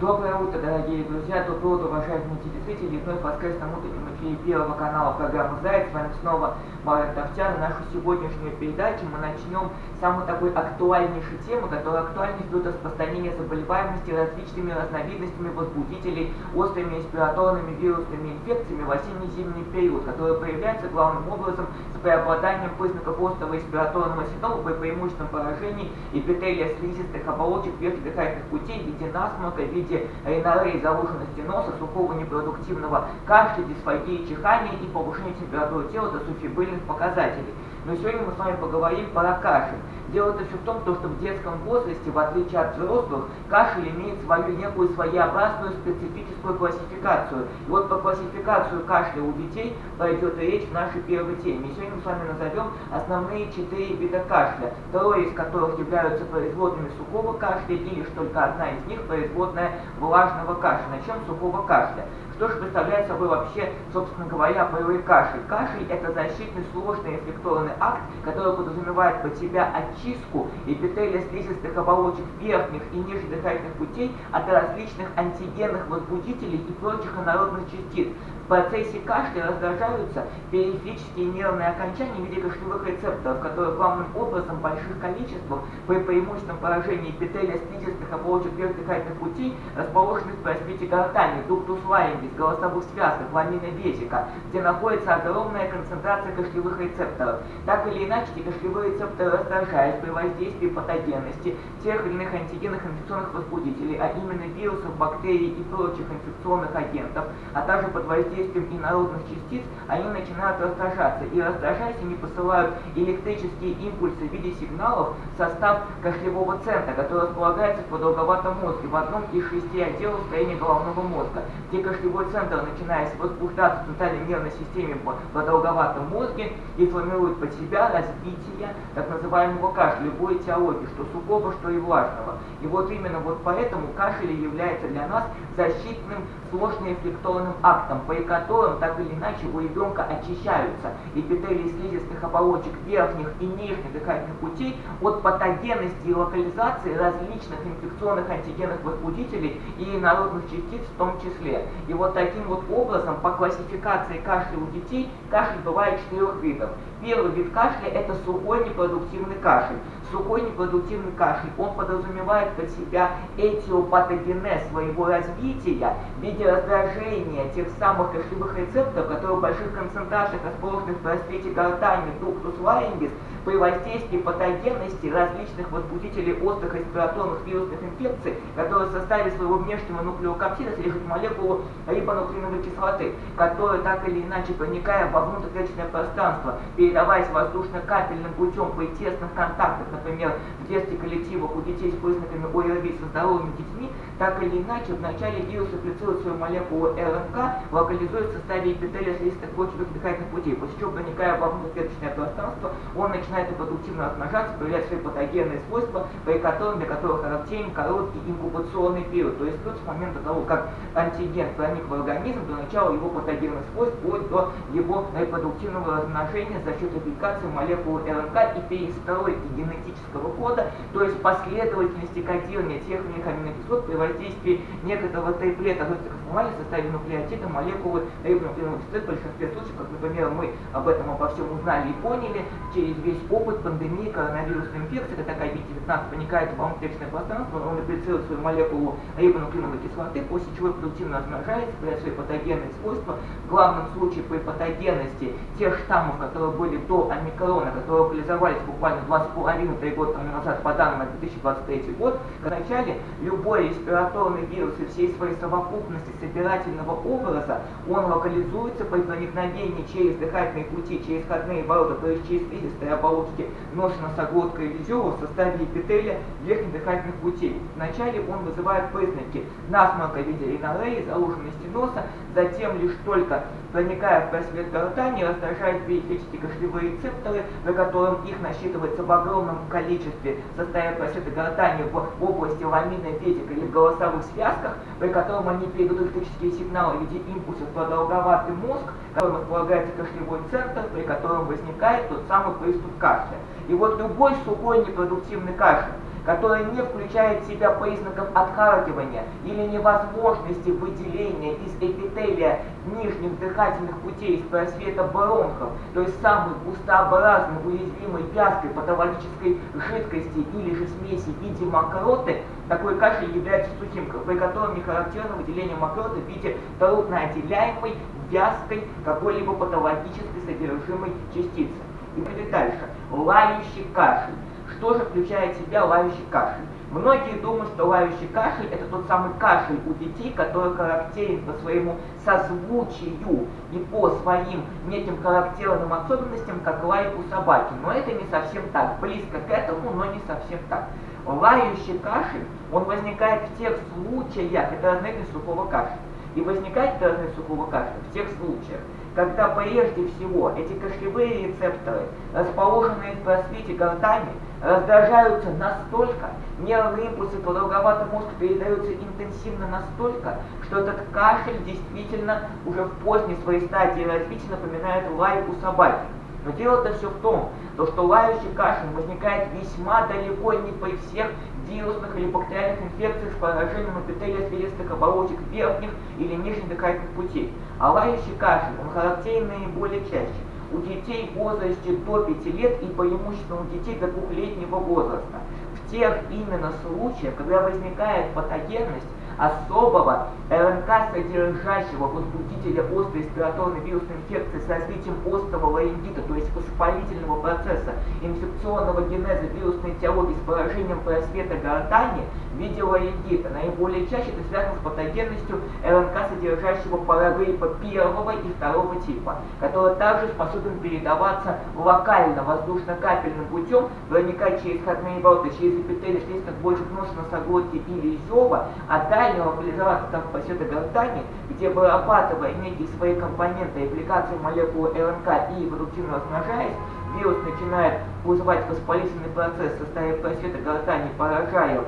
Доброе утро, дорогие друзья, доброе утро, уважаемые телезрители. Вновь в воскресном утреннем эфире Первого канала программы «Заяц». С вами снова Марат Овчар. Нашу сегодняшнюю передачу мы начнем с самой такой актуальнейшей темы, которая актуальна ввиду распространения заболеваемости различными разновидностями возбудителей острыми респираторными вирусными инфекциями в осенне-зимний период, которые проявляются главным образом с преобладанием признаков острого респираторного синдрома при преимущественном поражении эпителия слизистых оболочек верхних дыхательных путей в виде насморка, в виде ринореи, заложенности носа, сухого непродуктивного кашля, дисфагии, чихания и повышения температуры тела до суфибрильных показателей. Но сегодня мы с вами поговорим про кашель. Дело-то все в том, что в детском возрасте, в отличие от взрослых, кашель имеет свою некую своеобразную специфическую классификацию. И вот по классификацию кашля у детей пойдет речь в нашей первой теме. И сегодня мы с вами назовем основные 4 вида кашля, трое из которых являются производными сухого кашля, и лишь только одна из них производная влажного кашля. Начнем с сухого кашля. Что же представляет собой вообще, собственно говоря, боевой кашель? Кашель – это защитный сложный рефлекторный акт, который подразумевает под себя очистку эпителия слизистых оболочек верхних и нижних дыхательных путей от различных антигенных возбудителей и прочих инородных частиц. В процессе кашля раздражаются периферические нервные окончания в виде кашлевых рецепторов, которые главным образом в больших количествах при преимущественном поражении эпителия слизистых оболочек верхних дыхательных путей, расположенных в просвете гортани, дуктус ларингис, голосовых связках, ламина весика, где находится огромная концентрация кашлевых рецепторов. Так или иначе, эти кашлевые рецепторы раздражают при воздействии патогенности тех или иных антигенных инфекционных возбудителей, а именно вирусов, бактерий и прочих инфекционных агентов, а также под воздействием инородных частиц, они начинают раздражаться. И раздражаясь, они посылают электрические импульсы в виде сигналов в состав кашлевого центра, который располагается в продолговатом мозге, в одном из 6 отделов строения головного мозга, где кашлевой центр, начиная возбуждаться в центральной нервной системе в продолговатом мозге, и формирует под себя развитие так называемого кашля, любой этиологии, что сухого, что и влажного. И вот именно поэтому кашель является для нас защитным сложно-рефлекторным актом, при котором так или иначе у ребенка очищаются эпителии слизистых оболочек верхних и нижних дыхательных путей от патогенности и локализации различных инфекционных антигенных возбудителей и инородных частиц в том числе. И вот таким вот образом по классификации кашля у детей кашель бывает 4 видов. Первый вид кашля – это сухой непродуктивный кашель. Сухой непродуктивный кашель, он подразумевает под себя этиопатогенез своего развития в виде раздражения тех самых кашлевых рецепторов, которые в больших концентрациях расположены в просвете гортани, дуктус ларингис, при воздействии патогенности различных возбудителей острых респираторных вирусных инфекций, которые в составе своего внешнего нуклеокапсида содержат молекулу рибонуклеиновой кислоты, которая так или иначе, проникая во внутриклеточное пространство, передаваясь воздушно-капельным путем при тесных контактах, например, в детских коллективах у детей с признаками ОРВИ со здоровыми детьми, так или иначе вначале вирус реплицирует свою молекулу РНК, локализует в составе эпителия слизистых почек дыхательных путей, после чего, проникая во внутриклеточное пространство, он начинает репродуктивно размножаться, проявлять свои патогенные свойства, для которых характерен короткий инкубационный период, то есть с момента того, как антиген проник в организм, до начала его патогенных свойств, вплоть до его репродуктивного размножения за счет репликации молекулы РНК и перестройки генетического кода, то есть последовательности кодирования тех или иных аминокислот при воздействии некоторого триплета формально в составе нуклеотида молекулы рибонуклеиновой кислоты. В большинстве случаев, как, например, мы об этом обо всем узнали и поняли через весь опыт пандемии коронавирусной инфекции, когда COVID-19 проникает во внутреннее пространство, он реплицирует свою молекулу рибонуклеиновой кислоты, после чего продуктивно размножается, проявляет свои патогенные свойства. В главном случае при патогенности тех штаммов, которые были до омикрона, которые локализовались буквально 2,5-3 года назад по данным на 2023 год, в начале любой респираторный вирус и всей своей совокупности собирательного образа, он локализуется при проникновении через дыхательные пути, через входные ворота, то есть через слизистые оболочки носа, носоглотка или зёва в составе эпителия верхних дыхательных путей. Вначале он вызывает признаки насморка в виде ринореи, заложенности носа, затем лишь только проникая в просвет гортани, раздражает периферические кашлевые рецепторы, при котором их насчитывается в огромном количестве в составе просвета гортани в области ламина весика или в голосовых связках, при котором они передают электрические сигналы в виде импульсов в продолговатый мозг, в котором располагается кашлевой центр, при котором возникает тот самый приступ кашля. И вот любой сухой непродуктивный кашель, которая не включает в себя признаков отхаркивания или невозможности выделения из эпителия нижних дыхательных путей из просвета бронхов, то есть самой густообразной, уязвимой, вязкой патологической жидкости или же смеси в виде мокроты, такой кашель является сухим, при котором не характерно выделение мокроты в виде трудно отделяемой, вязкой, какой-либо патологической содержимой частицы. И пойдем дальше. Лающий кашель. Что же включает в себя лающий кашель? Многие думают, что лающий кашель – это тот самый кашель у детей, который характерен по своему созвучию и по своим неким характерным особенностям, как лай у собаки. Но это не совсем так. Близко к этому, но не совсем так. Лающий кашель, он возникает в тех случаях, это разновидность сухого кашля, и возникает разновидность сухого кашля в тех случаях, когда прежде всего эти кашлевые рецепторы, расположенные в просвете гортани, раздражаются настолько, нервные импульсы в продолговатый мозг передаются интенсивно настолько, что этот кашель действительно уже в поздней своей стадии развития напоминает лай у собаки. Но дело-то все в том, что лающий кашель возникает весьма далеко не при всех вирусных или бактериальных инфекциях с поражением эпителия свидетельных оболочек верхних или нижних дыхательных путей. А лающий кашель, он характерен наиболее чаще у детей в возрасте до 5 лет и преимущественно у детей до 2-летнего возраста. В тех именно случаях, когда возникает патогенность особого РНК-содержащего возбудителя острой респираторной вирусной инфекции с развитием острого ларингита, то есть воспалительного процесса инфекционного генеза вирусной этиологии с поражением просвета гортани в виде ларингита. Наиболее чаще это связано с патогенностью РНК-содержащего парагриппа первого и второго типа, который также способен передаваться локально воздушно-капельным путем, проникать через входные ворота, через эпителий слизистых больше носа, носоглотки или зёба, а далее локализоваться там в просвете гортани, где, вырабатывая некие свои компоненты, репликацию молекулы РНК и продуктивно размножаясь, вирус начинает вызывать воспалительный процесс в составе просвета гортани, поражая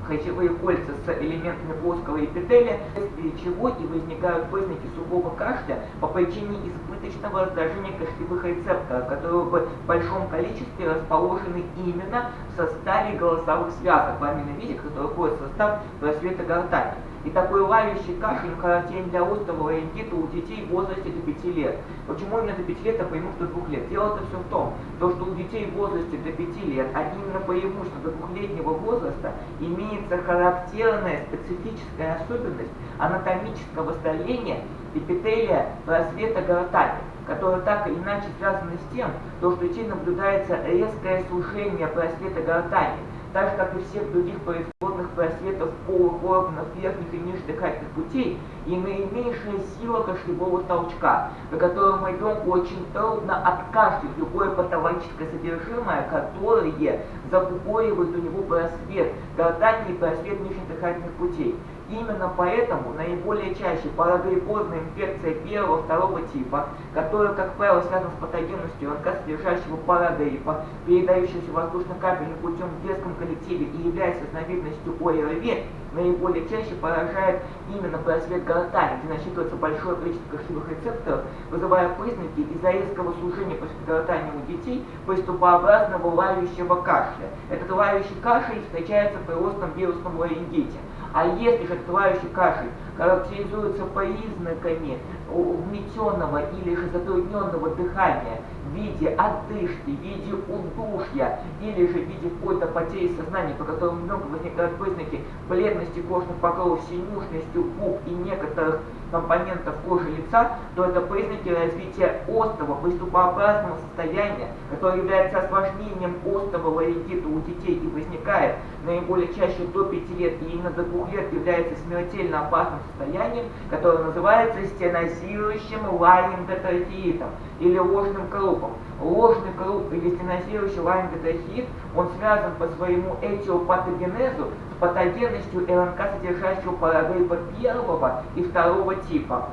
хрящевые кольца с элементами плоского эпителия, вследствие чего и возникают признаки сухого кашля по причине избыточного раздражения кашлевых рецепторов, которые в большом количестве расположены именно в составе голосовых связок, в аминном виде, который входит в состав просвета гортани. И такой лающий кашель характерен для острого ларингита у детей в возрасте до 5 лет. Почему именно до 5 лет, а преимущество до 2 лет? Дело-то все в том, что у детей в возрасте до 5 лет, а именно преимущество до 2-летнего возраста, имеется характерная специфическая особенность анатомического строения эпителия просвета гортани, которая так или иначе связана с тем, что у детей наблюдается резкое сужение просвета гортани, так же, как и всех других производных просветов полых органов верхних и нижних дыхательных путей, и наименьшая сила кашлевого толчка, при котором ребенку очень трудно откашлять любое патологическое содержимое, которое закупоривает у него просвет гортани и просвет нижних дыхательных путей. Именно поэтому наиболее чаще парагриппозная инфекция первого-второго типа, которая, как правило, связана с патогенностью РНК, содержащего парагриппа, передающегося воздушно-капельным путем в детском коллективе и является разновидностью ОРВИ, наиболее чаще поражает именно просвет гортани, где насчитывается большое количество кашлевых рецепторов, вызывая признаки из-за резкого сужения просвета гортани у детей приступообразного лающего кашля. Этот лающий кашель встречается при остром вирусном ларингите. А если же лающий кашель характеризуется признаками угнетенного или же затрудненного дыхания в виде одышки, в виде удушья или же в виде вплоть до потери сознания, по которому много возникают признаки бледности кожных покровов, синюшностью губ и некоторых компонентов кожи лица, то это признаки развития острого приступообразного состояния, которое является осложнением острого ларингита у детей и возникает наиболее чаще до 5 лет и именно до 2 лет является смертельно опасным состоянием, которое называется стенозирующим ларинготрахеитом или ложным крупом. Ложный круп или стенозирующий ларинготрахеит, он связан по своему этиопатогенезу с патогенностью РНК, содержащего парагриппа первого и второго типа,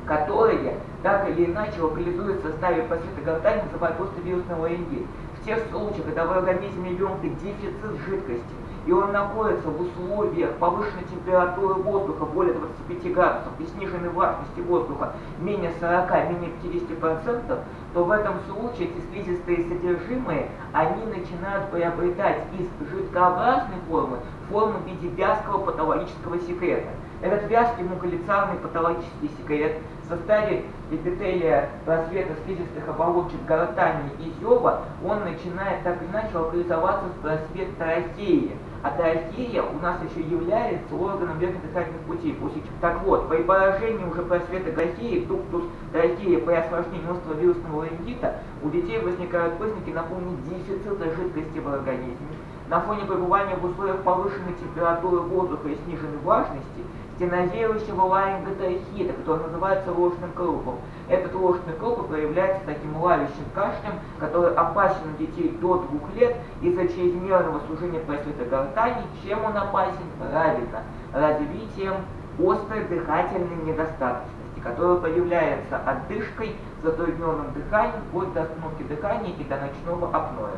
которые так или иначе локализуются в составе просвета гортани, называют просто вирусный ларингит. В тех случаях, когда в организме ребенка дефицит жидкости, и он находится в условиях повышенной температуры воздуха более 25 градусов и сниженной влажности воздуха менее 40, менее 50%, то в этом случае эти слизистые содержимые, они начинают приобретать из жидкообразной формы форму в виде вязкого патологического секрета. Этот вязкий муколицарный патологический секрет в составе эпителия просвета слизистых оболочек гортани и зёба, он начинает так или иначе локализоваться в просвет трахеи. А трахея у нас еще является органом верхних дыхательных путей. Так вот, при поражении уже просвета трахеи, дуктус трахеи при осложнении острого вирусного ларингита, у детей возникают признаки напомнить дефицита жидкости в организме. На фоне пребывания в условиях повышенной температуры воздуха и сниженной влажности, стенозирующего ларинготрахеита, который называется ложным крупом. Этот ложный круп проявляется таким лающим кашлем, который опасен у детей до 2 лет из-за чрезмерного сужения просвета гортани. Чем он опасен? Правильно, развитием острой дыхательной недостаточности, которая появляется отдышкой, затрудненным дыханием, вплоть до остановки дыхания и до ночного апноэ.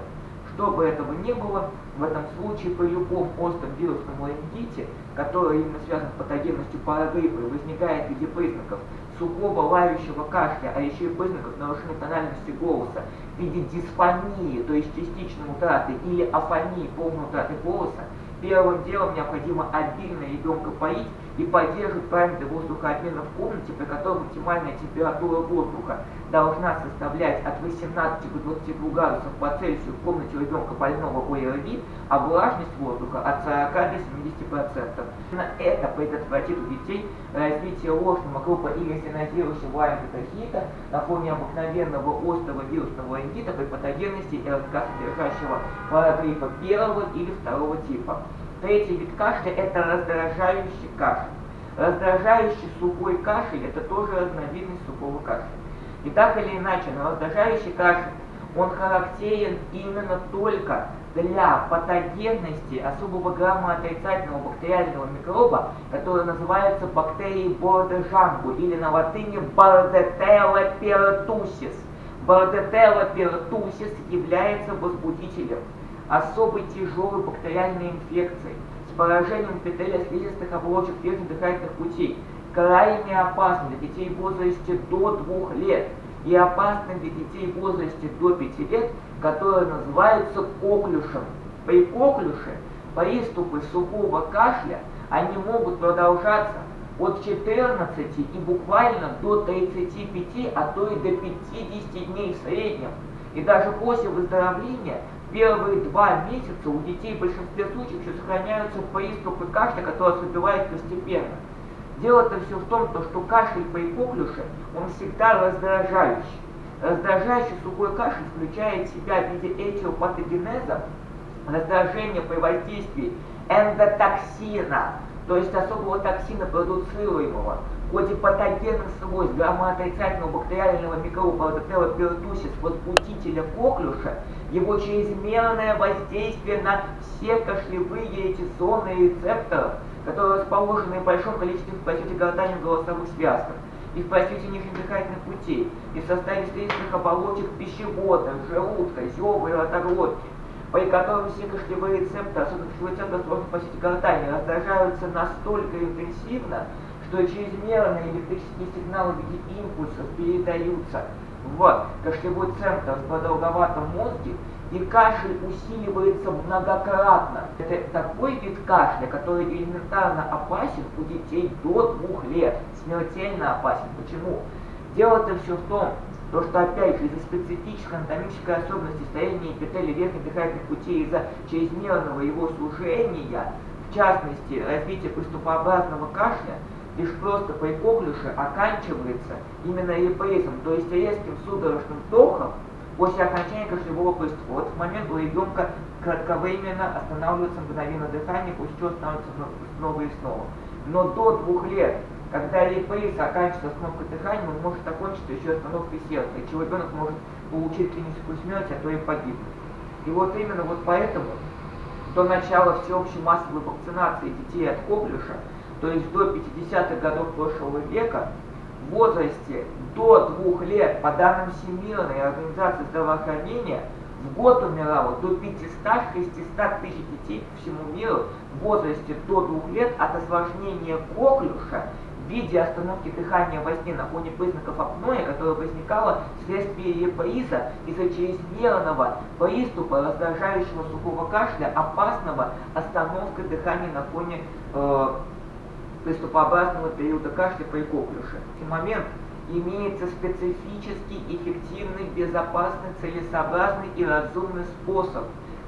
Что бы этого ни было, в этом случае при любом остром вирусном ларингите, который именно связан с патогенностью парагриппа и возникает в виде признаков сухого лающего кашля, а еще и признаков нарушения тональности голоса в виде дисфонии, то есть частичной утраты, или афонии, полной утраты голоса, первым делом необходимо обильно ребенка поить и поддерживать параметры воздухообмена в комнате, при котором оптимальная температура воздуха должна составлять от 18 до 22 градусов по Цельсию в комнате у ребенка больного ОРВИ, а влажность воздуха от 40 до 70%. Именно это предотвратит у детей развитие ложного крупа или стенозирующего ларинготрахеита на фоне обыкновенного острого вирусного ларингита при патогенности РНК, содержащего парагриппа 1 или 2 типа. Третий вид кашля – это раздражающий кашель. Раздражающий сухой кашель – это тоже разновидность сухого кашля. И так или иначе, но раздражающий кашель, он характерен именно только для патогенности особого граммоотрицательного бактериального микроба, который называется бактерией Бордежангу или на латыни Bordetella pertussis. Bordetella pertussis является возбудителем особой тяжелой бактериальной инфекции с поражением эпителия слизистых оболочек верхних дыхательных путей, крайне опасны для детей в возрасте до 2 лет и опасны для детей в возрасте до 5 лет, которые называются коклюшем. При коклюше приступы сухого кашля, они могут продолжаться от 14 и буквально до 35, а то и до 50 дней в среднем. И даже после выздоровления первые 2 месяца у детей в большинстве случаев еще сохраняются приступы кашля, которые ослабевают постепенно. Дело-то все в том, что кашель при коклюше, он всегда раздражающий. Раздражающий сухой кашель включает в себя в виде этиопатогенеза раздражение при воздействии эндотоксина, то есть особого токсина, продуцируемого в ходе патогенных свойств граммоотрицательного бактериального микроба Bordetella pertussis, возбудителя коклюша, его чрезмерное воздействие на все кашлевые эти зоны рецепторов, которые расположены в большом количестве в просвете гортани в голосовых связках и в просвете нижних дыхательных путей, и в составе слизистых оболочек пищевода, желудка, зёба и ротоглотки, при котором все кашлевые рецепторы, особенно кашлевые рецепторы, расположенные в просвете гортани, раздражаются настолько интенсивно, что чрезмерные электрические сигналы в виде импульсов передаются в кашлевой центр в продолговатом мозге, и кашель усиливается многократно. Это такой вид кашля, который элементарно опасен у детей до 2 лет, смертельно опасен. Почему? Дело-то все в том, что опять же из-за специфической анатомической особенности строения эпителия верхних дыхательных путей, из-за чрезмерного его сужения, в частности развитие приступообразного кашля, лишь просто при коклюше оканчивается именно репризом, то есть резким судорожным вдохом после окончания кашлевого приступа. В этот момент у ребенка кратковременно останавливается мгновенно дыхание, после чего становится снова и снова. Но до 2 лет, когда реприз оканчивается остановкой дыхания, он может окончиться еще остановкой сердца, и чего ребенок может получить клиническую смерть, а то и погибнуть. И вот именно поэтому до начала всеобщей массовой вакцинации детей от коклюша, то есть до 50-х годов прошлого века, в возрасте до 2 лет, по данным Всемирной организации здравоохранения, В год умирало до 500-600 тысяч детей по всему миру в возрасте до 2 лет от осложнения коклюша в виде остановки дыхания во сне на фоне признаков апноэ, которое возникало вследствие реприза из-за чрезмерного приступа раздражающего сухого кашля, опасного остановкой дыхания на фоне приступообразного периода кашля при коклюше. В этот момент имеется специфический, эффективный, безопасный, целесообразный и разумный способ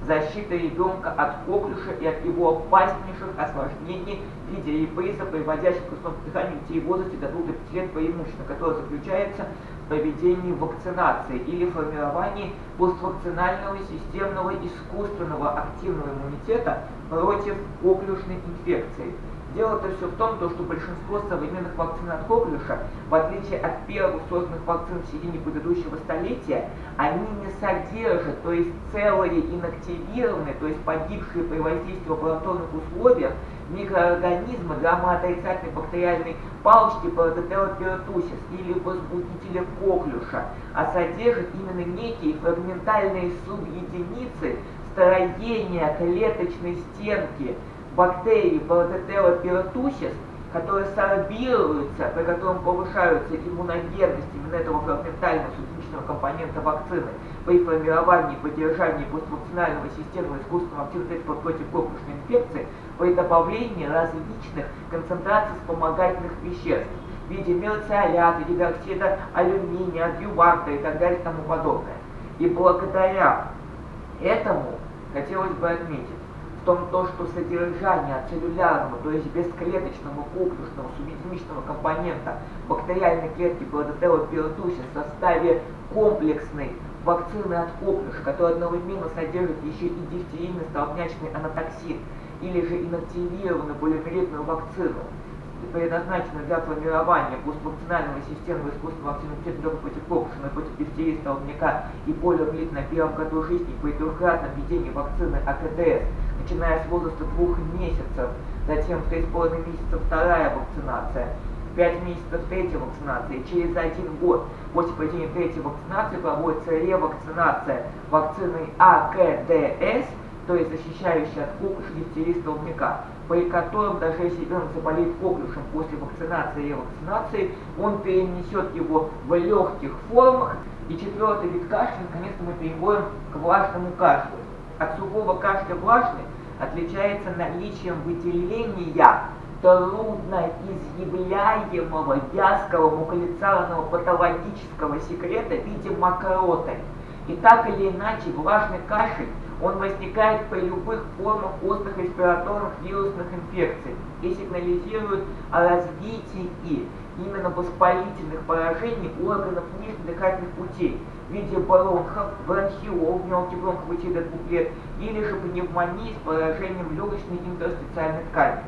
защиты ребенка от коклюша и от его опаснейших осложнений в виде реприза, приводящих к остановке дыхания детей в возрасте до 2 до 5 лет преимущественно, которое заключается в проведении вакцинации или формировании поствакцинального системного искусственного активного иммунитета против коклюшной инфекции. Дело-то все в том, что большинство современных вакцин от коклюша, в отличие от первых созданных вакцин в середине предыдущего столетия, они не содержат, то есть целые инактивированные, то есть погибшие при воздействии в лабораторных условиях, микроорганизмы гамма-отрицательной бактериальной палочки Bordetella pertussis или возбудителя коклюша, а содержат именно некие фрагментальные субъединицы строения клеточной стенки бактерий Bordetella pertussis, которые сорбируются, при котором повышаются иммуногенность именно этого фрагментального субъединичного компонента вакцины при формировании и поддержании поствакцинального системного искусственного активного средства против коклюшной инфекции при добавлении различных концентраций вспомогательных веществ в виде мерциолята, гидроксида алюминия, адъюванта и так далее и тому подобное. И благодаря этому хотелось бы отметить, в том, что содержание целлюлярного, то есть бесклеточного коклюшного субъединичного компонента бактериальной клетки Bordetella pertussis в составе комплексной вакцины от коклюша, которая одновременно содержит еще и дифтерийный столбнячный анатоксин, или же инактивированную полимеридную вакцину, предназначенную для формирования поствакцинального системного искусственного активного средства против коклюша, против дифтерии, столбняка и полиомиелита на первом году жизни при трехкратном введении вакцины АКДС, начиная с возраста 2 месяцев, затем в 3,5 месяца вторая вакцинация, 5 месяцев третья вакцинация, и через 1 год после проведения третьей вакцинации проводится ревакцинация вакциной АКДС, то есть защищающая от коклюша, дифтерии, столбняка, при котором даже если ребенок заболеет коклюшем после вакцинации и ревакцинации, он перенесет его в легких формах. И четвертый вид кашля, наконец-то, мы переходим к влажному кашлю. От сухого кашля влажный отличается наличием выделения трудно изъявляемого вязкого мукулицарного патологического секрета в виде мокроты. И так или иначе влажный кашель, он возникает при любых формах острых респираторных вирусных инфекций и сигнализирует о развитии именно воспалительных поражений органов нижних дыхательных путей в виде бронхов, бронхиол, мелких бронхов путей до 2 лет, или же пневмонии с поражением легочной интерстициальной ткани.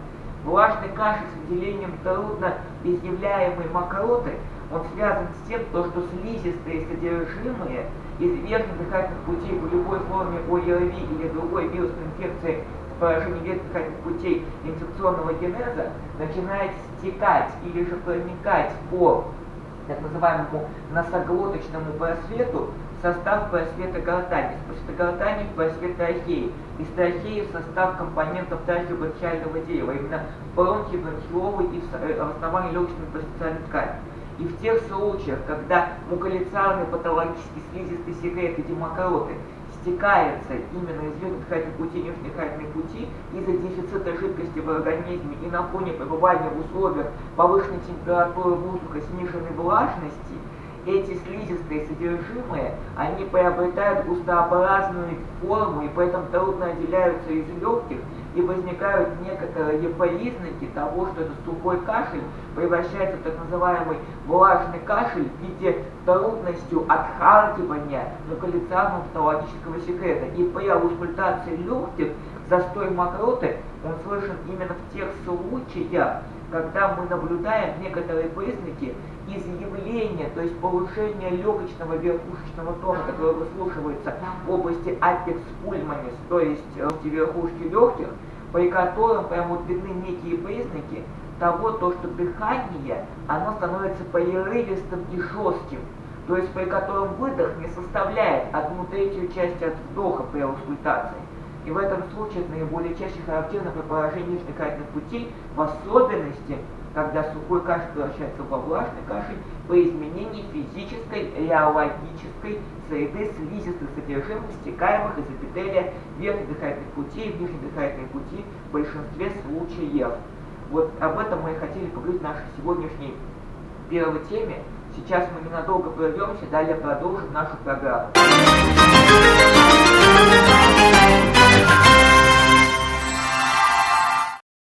Влажный кашель с выделением трудно изъявляемой мокроты, он связан с тем, что слизистые содержимые из верхних дыхательных путей по любой форме ОРВИ или другой вирусной инфекции с поражением верхних дыхательных путей инфекционного генеза начинает стекать или же проникать по так называемому носоглоточному просвету в состав просвета гортани, с просвета гортани в просвет трахеи, из трахеи в состав компонентов трахеобронхиального дерева, именно в бронхи, бронхиолы и в основании легочной интерстициальной ткани. И в тех случаях, когда мукулицарный патологический слизистый секрет в виде мокроты стекается именно из верхних дыхательных путей, нижних дыхательных путей из-за дефицита жидкости в организме и на фоне пребывания в условиях повышенной температуры воздуха, сниженной влажности, эти слизистые содержимые, они приобретают густообразную форму и поэтому трудно отделяются из легких, и возникают некоторые признаки того, что этот сухой кашель превращается в так называемый влажный кашель в виде трудностью отхаркивания мукулицарного патологического секрета. И при аускультации легких застой мокроты он слышен именно в тех случаях, когда мы наблюдаем некоторые признаки изъявления, то есть повышения легочного верхушечного тона, который выслушивается в области апекс пульмонис, то есть в верхушке легких, при котором прямо вот видны некие признаки того, что дыхание, оно становится прерывистым и жестким. то есть при котором выдох не составляет 1/3 части от вдоха при аускультации. И в этом случае это наиболее чаще характерно при поражении нижних дыхательных путей, в особенности, когда сухой кашель превращается во влажный кашель, при изменении физической, реологической среды слизистых содержимых, стекаемых из эпителия верхних дыхательных путей и нижних дыхательных путей в большинстве случаев. Вот об этом мы и хотели поговорить в нашей сегодняшней первой теме. Сейчас мы ненадолго прервемся, далее продолжим нашу программу.